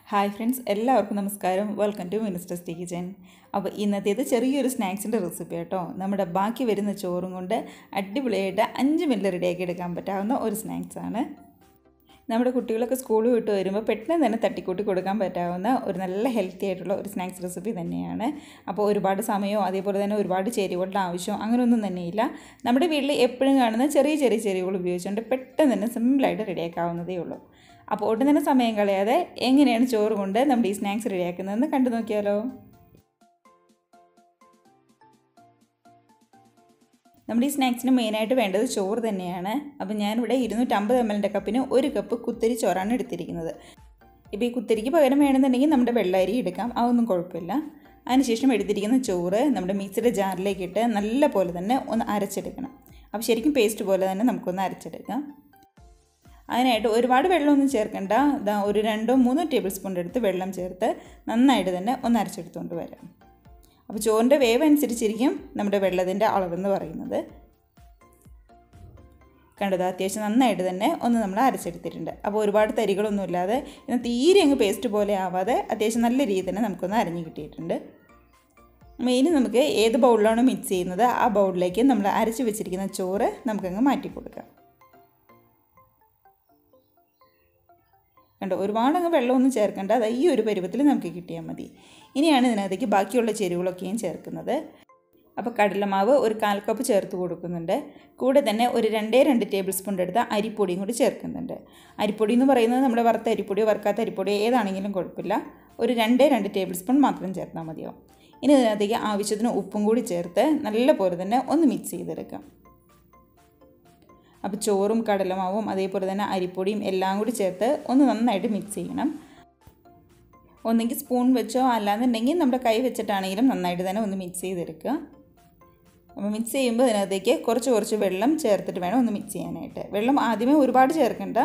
Hi friends, എല്ലാവർക്കും നമസ്കാരം. Welcome to Minister Kitchen. അപ്പോൾ ഇന്നത്തേത് ചെറിയൊരു സ്നാക്സിൻ്റെ റെസിപ്പി കേട്ടോ. നമ്മുടെ ബാക്കി വരുന്ന ചോറും കൊണ്ട് അടിപൊളിയായിട്ട് 5 മിനിറ്റ് റെഡിയാക്കി എടുക്കാൻ പറ്റാവുന്ന ഒരു സ്നാക്സാണ്. നമ്മുടെ കുട്ടികളൊക്കെ സ്കൂളിൽ വിട്ട് വരുമ്പോൾ പെട്ടെന്ന് തന്നെ തട്ടിക്കൂട്ടി കൊടുക്കാൻ പറ്റാവുന്ന ഒരു നല്ല ഹെൽത്തി ആയിട്ടുള്ള ഒരു സ്നാക്സ് റെസിപ്പി തന്നെയാണ്. അപ്പോൾ ഒരുപാട് സമയമോ അതേപോലെ തന്നെ ഒരുപാട് ചേരുവകളുടെ ആവശ്യമോ അങ്ങനെയൊന്നും തന്നെയില്ല. നമ്മുടെ വീട്ടിൽ എപ്പോഴും കാണുന്ന ചെറിയ ചേരുവകൾ ഉപയോഗിച്ചുകൊണ്ട് പെട്ടെന്ന് തന്നെ സിമ്പിളായിട്ട് റെഡിയാക്കാവുന്നതേ ഉള്ളൂ. അപ്പോൾ ഒട്ടും തന്നെ സമയം കളയാതെ എങ്ങനെയാണ് ചോറ് കൊണ്ട് നമ്മുടെ ഈ സ്നാക്സ് റെഡിയാക്കുന്നതെന്ന് കണ്ടു നോക്കിയാലോ. നമ്മുടെ ഈ സ്നാക്സിന് മെയിനായിട്ട് വേണ്ടത് ചോറ് തന്നെയാണ്. അപ്പോൾ ഞാനിവിടെ 250 ml കപ്പിന് 1 കപ്പ് കുത്തരി ചോറാണ് എടുത്തിരിക്കുന്നത്. ഇപ്പോൾ ഈ കുത്തരിക്ക് പകരം വേണമെന്നുണ്ടെങ്കിൽ നമ്മുടെ വെള്ളരി എടുക്കാം, അതൊന്നും കുഴപ്പമില്ല. അതിനുശേഷം എടുത്തിരിക്കുന്ന ചോറ് നമ്മുടെ മിക്സിയുടെ ജാറിലേക്ക് ഇട്ട് നല്ല പോലെ തന്നെ ഒന്ന് അരച്ചെടുക്കണം. അപ്പോൾ ശരിക്കും പേസ്റ്റ് പോലെ തന്നെ നമുക്കൊന്ന് അരച്ചെടുക്കാം. അതിനായിട്ട് ഒരുപാട് വെള്ളമൊന്നും ചേർക്കണ്ട. ഒരു 2-3 ടേബിൾ സ്പൂൺ എടുത്ത് വെള്ളം ചേർത്ത് നന്നായിട്ട് തന്നെ ഒന്ന് അരച്ചെടുത്തുകൊണ്ട് വരാം. അപ്പോൾ ചോറിൻ്റെ വേവ് അനുസരിച്ചിരിക്കും നമ്മുടെ വെള്ളത്തിൻ്റെ അളവെന്ന് പറയുന്നത്. കണ്ടത് അത്യാവശ്യം നന്നായിട്ട് തന്നെ ഒന്ന് നമ്മൾ അരച്ചെടുത്തിട്ടുണ്ട്. അപ്പോൾ ഒരുപാട് തരികളൊന്നും ഇല്ലാതെ എന്നാൽ തീരെ അങ്ങ് പേസ്റ്റ് പോലെ ആവാതെ അത്യാവശ്യം നല്ല രീതിയിൽ തന്നെ നമുക്കൊന്ന് അരഞ്ഞ് കിട്ടിയിട്ടുണ്ട്. മെയിൻ നമുക്ക് ഏത് ബൗളിലാണോ മിക്സ് ചെയ്യുന്നത് ആ ബൗളിലേക്ക് നമ്മൾ അരച്ച് വെച്ചിരിക്കുന്ന ചോറ് നമുക്കങ്ങ് മാറ്റി കൊടുക്കാം. കണ്ടോ, ഒരുപാടങ്ങ് വെള്ളമൊന്നും ചേർക്കേണ്ട. അത് ഈ ഒരു പരുവത്തിൽ നമുക്ക് കിട്ടിയാൽ മതി. ഇനിയാണ് ഇതിനകത്തേക്ക് ബാക്കിയുള്ള ചേരുവകളൊക്കെയും ചേർക്കുന്നത്. അപ്പോൾ കടലമാവ് ഒരു 1/4 കപ്പ് ചേർത്ത് കൊടുക്കുന്നുണ്ട്. കൂടെ തന്നെ ഒരു 2 ടേബിൾ സ്പൂൺ എടുത്ത അരിപ്പൊടിയും കൂടി ചേർക്കുന്നുണ്ട്. അരിപ്പൊടി എന്ന് പറയുന്നത് നമ്മുടെ വറുത്ത അരിപ്പൊടിയോ വറുക്കാത്ത അരിപ്പൊടിയോ ഏതാണെങ്കിലും കുഴപ്പമില്ല. ഒരു 2 ടേബിൾ സ്പൂൺ മാത്രം ചേർത്താൽ മതിയാവും. ഇനി ഇതിനകത്തേക്ക് ആവശ്യത്തിന് ഉപ്പും കൂടി ചേർത്ത് നല്ല പോലെ തന്നെ ഒന്ന് മിക്സ് ചെയ്തെടുക്കാം. അപ്പോൾ ചോറും കടലമാവും അതേപോലെ തന്നെ അരിപ്പൊടിയും എല്ലാം കൂടി ചേർത്ത് ഒന്ന് നന്നായിട്ട് മിക്സ് ചെയ്യണം. ഒന്നെങ്കിൽ സ്പൂൺ വെച്ചോ അല്ലാന്നുണ്ടെങ്കിൽ നമ്മുടെ കൈ വെച്ചിട്ടാണെങ്കിലും നന്നായിട്ട് തന്നെ ഒന്ന് മിക്സ് ചെയ്തെടുക്കുക. അപ്പോൾ മിക്സ് ചെയ്യുമ്പോൾ ഇതിനകത്തേക്ക് കുറച്ച് വെള്ളം ചേർത്തിട്ട് വേണം ഒന്ന് മിക്സ് ചെയ്യാനായിട്ട്. വെള്ളം ആദ്യമേ ഒരുപാട് ചേർക്കണ്ട.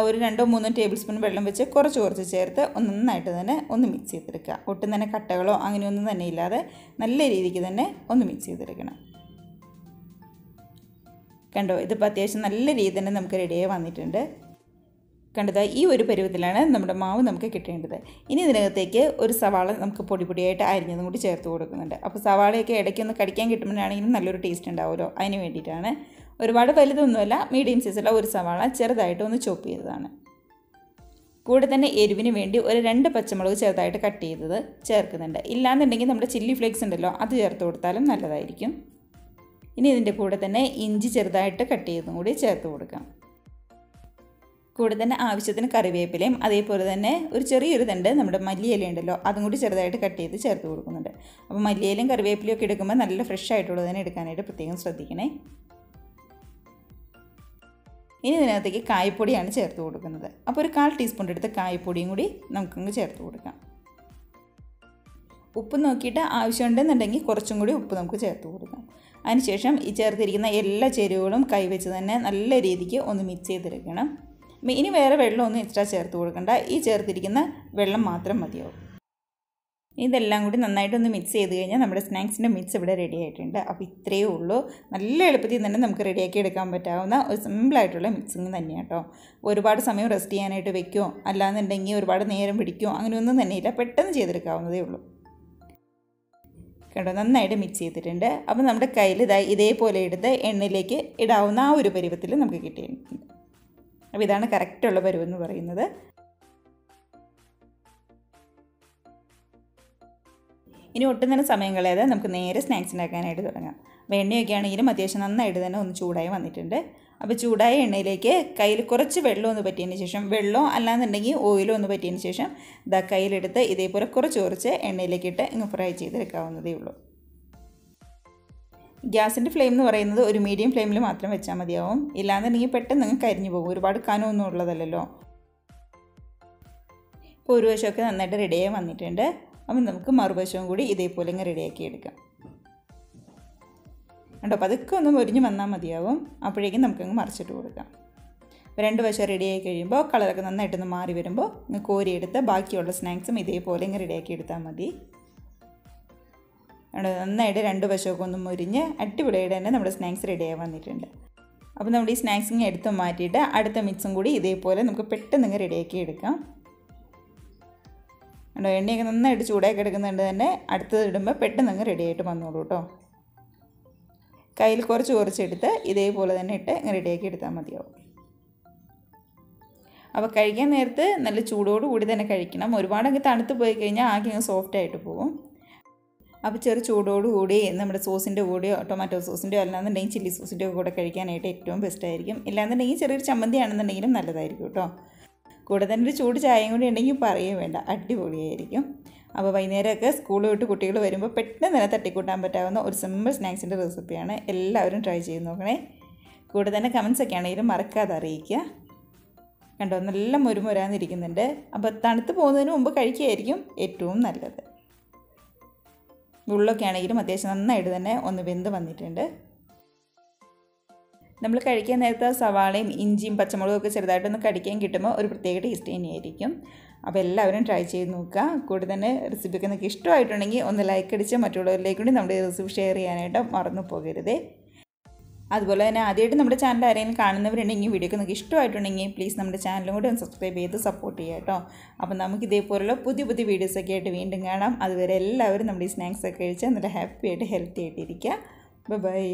ഒരു 2-3 ടേബിൾ സ്പൂൺ വെള്ളം വെച്ച് കുറച്ച് ചേർത്ത് ഒന്ന് നന്നായിട്ട് തന്നെ ഒന്ന് മിക്സ് ചെയ്തെടുക്കുക. ഒട്ടും തന്നെ കട്ടകളോ അങ്ങനെയൊന്നും തന്നെ ഇല്ലാതെ നല്ല രീതിക്ക് തന്നെ ഒന്ന് മിക്സ് ചെയ്തെടുക്കണം. കണ്ടോ, ഇതിപ്പോൾ അത്യാവശ്യം നല്ല രീതിയിൽ തന്നെ നമുക്ക് റെഡിയായി വന്നിട്ടുണ്ട്. കണ്ടത് ഈ ഒരു പരുവത്തിലാണ് നമ്മുടെ മാവ് നമുക്ക് കിട്ടേണ്ടത്. ഇനി ഇതിനകത്തേക്ക് ഒരു സവാള നമുക്ക് പൊടിയായിട്ട് അരിഞ്ഞതും കൂടി ചേർത്ത് കൊടുക്കുന്നുണ്ട്. അപ്പോൾ സവാളയൊക്കെ ഇടയ്ക്കൊന്ന് കടിക്കാൻ കിട്ടുമ്പോഴാണെങ്കിലും നല്ലൊരു ടേസ്റ്റ് ഉണ്ടാവുമല്ലോ, അതിന് വേണ്ടിയിട്ടാണ്. ഒരുപാട് വലുതൊന്നുമല്ല, മീഡിയം സൈസുള്ള ഒരു സവാള ചെറുതായിട്ട് ഒന്ന് ചോപ്പ് ചെയ്തതാണ്. കൂടെ തന്നെ എരിവിന് വേണ്ടി ഒരു 2 പച്ചമുളക് ചെറുതായിട്ട് കട്ട് ചെയ്തത് ചേർക്കുന്നുണ്ട്. ഇല്ലാന്നുണ്ടെങ്കിൽ നമ്മുടെ ചില്ലി ഫ്ലേക്സ് ഉണ്ടല്ലോ, അത് ചേർത്ത് കൊടുത്താലും നല്ലതായിരിക്കും. ഇനി ഇതിൻ്റെ കൂടെ തന്നെ ഇഞ്ചി ചെറുതായിട്ട് കട്ട് ചെയ്തതും കൂടി ചേർത്ത് കൊടുക്കാം. കൂടെ തന്നെ ആവശ്യത്തിന് കറിവേപ്പിലയും അതേപോലെ തന്നെ ഒരു ചെറിയൊരു തണ്ട് നമ്മുടെ മല്ലിയില ഉണ്ടല്ലോ, അതും കൂടി ചെറുതായിട്ട് കട്ട് ചെയ്ത് ചേർത്ത് കൊടുക്കുന്നുണ്ട്. അപ്പോൾ മല്ലിയിലയും കറിവേപ്പിലയും ഒക്കെ എടുക്കുമ്പോൾ നല്ല ഫ്രഷ് ആയിട്ടുള്ളത് തന്നെ എടുക്കാനായിട്ട് പ്രത്യേകം ശ്രദ്ധിക്കണേ. ഇനി ഇതിനകത്തേക്ക് കായപ്പൊടിയാണ് ചേർത്ത് കൊടുക്കുന്നത്. അപ്പോൾ ഒരു 1/4 ടീസ്പൂൺ എടുത്ത് കായപ്പൊടിയും കൂടി നമുക്കങ്ങ് ചേർത്ത് കൊടുക്കാം. ഉപ്പ് നോക്കിയിട്ട് ആവശ്യമുണ്ടെന്നുണ്ടെങ്കിൽ കുറച്ചും കൂടി ഉപ്പ് നമുക്ക് ചേർത്ത് കൊടുക്കാം. അതിനുശേഷം ഈ ചേർത്തിരിക്കുന്ന എല്ലാ ചേരുവകളും കൈവച്ച് തന്നെ നല്ല രീതിക്ക് ഒന്ന് മിക്സ് ചെയ്തെടുക്കണം. ഇനി വേറെ വെള്ളമൊന്നും എക്സ്ട്രാ ചേർത്ത് കൊടുക്കണ്ട, ഈ ചേർത്തിരിക്കുന്ന വെള്ളം മാത്രം മതിയാവും. ഇതെല്ലാം കൂടി നന്നായിട്ടൊന്ന് മിക്സ് ചെയ്ത് കഴിഞ്ഞാൽ നമ്മുടെ സ്നാക്സിൻ്റെ മിക്സ് ഇവിടെ റെഡി ആയിട്ടുണ്ട്. അപ്പോൾ ഇത്രയേ ഉള്ളൂ. നല്ല എളുപ്പത്തിൽ തന്നെ നമുക്ക് റെഡിയാക്കി എടുക്കാൻ പറ്റാവുന്ന ഒരു സിമ്പിളായിട്ടുള്ള മിക്സിങ് തന്നെയാണ് കേട്ടോ. ഒരുപാട് സമയം റെസ്റ്റ് ചെയ്യാനായിട്ട് വെക്കുമോ അല്ലാന്നുണ്ടെങ്കിൽ ഒരുപാട് നേരം പിടിക്കുമോ അങ്ങനെയൊന്നും തന്നെയില്ല, പെട്ടെന്ന് ചെയ്തെടുക്കാവുന്നതേ ഉള്ളൂ. കേട്ടോ, നന്നായിട്ട് മിക്സ് ചെയ്തിട്ടുണ്ട്. അപ്പോൾ നമ്മുടെ കയ്യിൽ ഇതേപോലെ എടുത്ത് എണ്ണയിലേക്ക് ഇടാവുന്ന ആ ഒരു പരുവത്തിൽ നമുക്ക് കിട്ടിയിട്ടുണ്ട്. അപ്പോൾ ഇതാണ് കറക്റ്റുള്ള പരുവെന്ന് പറയുന്നത്. ഇനി ഒട്ടും തന്നെ സമയം കളയാതെ നമുക്ക് നേരെ സ്നാക്സ് ഉണ്ടാക്കാനായിട്ട് തുടങ്ങാം. അപ്പോൾ എണ്ണയൊക്കെ ആണെങ്കിലും അത്യാവശ്യം നന്നായിട്ട് തന്നെ ഒന്ന് ചൂടായി വന്നിട്ടുണ്ട്. അപ്പോൾ ചൂടായ എണ്ണയിലേക്ക് കയ്യിൽ കുറച്ച് വെള്ളം ഒന്ന് പറ്റിയതിന് ശേഷം, വെള്ളമോ അല്ലാന്നുണ്ടെങ്കിൽ ഓയിലോ ഒന്ന് പറ്റിയതിന് ശേഷം കയ്യിലെടുത്ത് ഇതേപോലെ കുറച്ച് എണ്ണയിലേക്കിട്ട് ഇങ്ങ് ഫ്രൈ ചെയ്തെടുക്കാവുന്നതേ ഉള്ളൂ. ഗ്യാസിൻ്റെ ഫ്ലെയിം എന്ന് പറയുന്നത് ഒരു മീഡിയം ഫ്ലെയിമിൽ മാത്രം വെച്ചാൽ മതിയാവും. ഇല്ലാന്നുണ്ടെങ്കിൽ പെട്ടെന്ന് അങ്ങ് കരിഞ്ഞു പോകും, ഒരുപാട് കനമൊന്നും ഉള്ളതല്ലല്ലോ. ഇപ്പോൾ ഒരു വശമൊക്കെ നന്നായിട്ട് റെഡിയായി വന്നിട്ടുണ്ട്. അപ്പം നമുക്ക് മറുവശവും കൂടി ഇതേപോലെ ഇങ്ങ് റെഡിയാക്കി എടുക്കാം. കണ്ടോ, അപ്പോൾ അതൊക്കെ ഒന്ന് മൊരിഞ്ഞ് വന്നാൽ മതിയാവും. അപ്പോഴേക്കും നമുക്കങ്ങ് മറിച്ചിട്ട് കൊടുക്കാം. 2 വശം റെഡിയായി കഴിയുമ്പോൾ കളറൊക്കെ നന്നായിട്ടൊന്ന് മാറി വരുമ്പോൾ ഇങ്ങ് കോരിയെടുത്ത് ബാക്കിയുള്ള സ്നാക്സും ഇതേപോലെ ഇങ്ങ് റെഡിയാക്കി എടുത്താൽ മതി. നന്നായിട്ട് 2 വശമൊക്കെ ഒന്ന് മൊരിഞ്ഞ് അടിപൊളിയായിട്ട് തന്നെ നമ്മുടെ സ്നാക്സ് റെഡിയായി വന്നിട്ടുണ്ട്. അപ്പോൾ നമ്മുടെ ഈ സ്നാക്സിങ് എടുത്ത് മാറ്റിയിട്ട് അടുത്ത മിക്സും കൂടി ഇതേപോലെ നമുക്ക് പെട്ടെന്ന് റെഡിയാക്കി എടുക്കാം. കണ്ടോ എണ്ണയൊക്കെ നന്നായിട്ട് ചൂടായി കിടക്കുന്നുണ്ട് തന്നെ അടുത്തത് ഇടുമ്പോൾ പെട്ടെന്ന് അങ്ങ് റെഡിയായിട്ട് വന്നോളൂ കേട്ടോ. കയ്യിൽ കുറച്ചെടുത്ത് ഇതേപോലെ തന്നെ ഇട്ട് റെഡിയാക്കി എടുത്താൽ മതിയാവും. അപ്പോൾ കഴിക്കാൻ നേരത്ത് നല്ല ചൂടോടുകൂടി തന്നെ കഴിക്കണം. ഒരുപാടൊക്കെ തണുത്ത് പോയി കഴിഞ്ഞാൽ ആകെ അങ്ങ് സോഫ്റ്റായിട്ട് പോകും. അപ്പോൾ ചൂടോടുകൂടി നമ്മുടെ സോസിൻ്റെ കൂടെയോ ടൊമാറ്റോ സോസിൻ്റെയോ അല്ലാന്നുണ്ടെങ്കിൽ ചില്ലി സോസിൻ്റെയോ കൂടെ കഴിക്കാനായിട്ട് ഏറ്റവും ബെസ്റ്റായിരിക്കും. ഇല്ലാന്നുണ്ടെങ്കിൽ ചെറിയൊരു ചമ്മന്തി ആണെന്നുണ്ടെങ്കിലും നല്ലതായിരിക്കും കേട്ടോ. കൂടെ തന്നെ ഒരു ചൂട് ചായയും കൂടി ഉണ്ടെങ്കിൽ പറയുകയും വേണ്ട, അടിപൊളിയായിരിക്കും. അപ്പോൾ വൈകുന്നേരമൊക്കെ സ്കൂൾ വിട്ട് കുട്ടികൾ വരുമ്പോൾ പെട്ടെന്ന് തന്നെ തട്ടിക്കൂട്ടാൻ പറ്റാവുന്ന ഒരു സിമ്പിൾ സ്നാക്സിൻ്റെ റെസിപ്പിയാണ്. എല്ലാവരും ട്രൈ ചെയ്ത് നോക്കണേ. കൂടെ തന്നെ കമൻസൊക്കെ ആണെങ്കിലും മറക്കാതെ അറിയിക്കുക. കണ്ടോ നല്ല മുരുമുരാന്നിരിക്കുന്നുണ്ട്. അപ്പോൾ തണുത്ത് പോകുന്നതിന് മുമ്പ് കഴിക്കുകയായിരിക്കും ഏറ്റവും നല്ലത്. ഉള്ളൊക്കെ ആണെങ്കിലും അത്യാവശ്യം നന്നായിട്ട് തന്നെ ഒന്ന് വെന്ത് വന്നിട്ടുണ്ട്. നമ്മൾ കഴിക്കാൻ നേരത്തെ സവാളയും ഇഞ്ചിയും പച്ചമുളകും ഒക്കെ ചെറുതായിട്ടൊന്ന് കടിക്കാൻ കിട്ടുമ്പോൾ ഒരു പ്രത്യേക ടേസ്റ്റ് തന്നെയായിരിക്കും. അപ്പോൾ എല്ലാവരും ട്രൈ ചെയ്ത് നോക്കുക. കൂടെ തന്നെ റെസിപ്പിയൊക്കെ നിങ്ങൾക്ക് ഇഷ്ടമായിട്ടുണ്ടെങ്കിൽ ഒന്ന് ലൈക്ക് അടിച്ച് മറ്റുള്ളവരിലേക്ക് കൂടി നമ്മുടെ റെസിപ്പി ഷെയർ ചെയ്യാനായിട്ട് മറന്നു പോകരുത്. അതുപോലെ തന്നെ ആദ്യമായിട്ട് നമ്മുടെ ചാനൽ ആരെങ്കിലും കാണുന്നവരുണ്ടെങ്കിൽ വീഡിയോക്ക് നിങ്ങൾക്ക് ഇഷ്ടമായിട്ടുണ്ടെങ്കിൽ പ്ലീസ് നമ്മുടെ ചാനലും കൂടി ഒന്ന് സബ്സ്ക്രൈബ് ചെയ്ത് സപ്പോർട്ട് ചെയ്യുക കേട്ടോ. അപ്പോൾ നമുക്ക് ഇതേപോലുള്ള പുതിയ വീഡിയോസൊക്കെ ആയിട്ട് വീണ്ടും കാണാം. അതുവരെ എല്ലാവരും നമ്മുടെ ഈ സ്നാക്സൊക്കെ കഴിച്ച് നല്ല ഹാപ്പി ആയിട്ട് ഹെൽത്തി ആയിട്ടിരിക്കുക. ബൈ.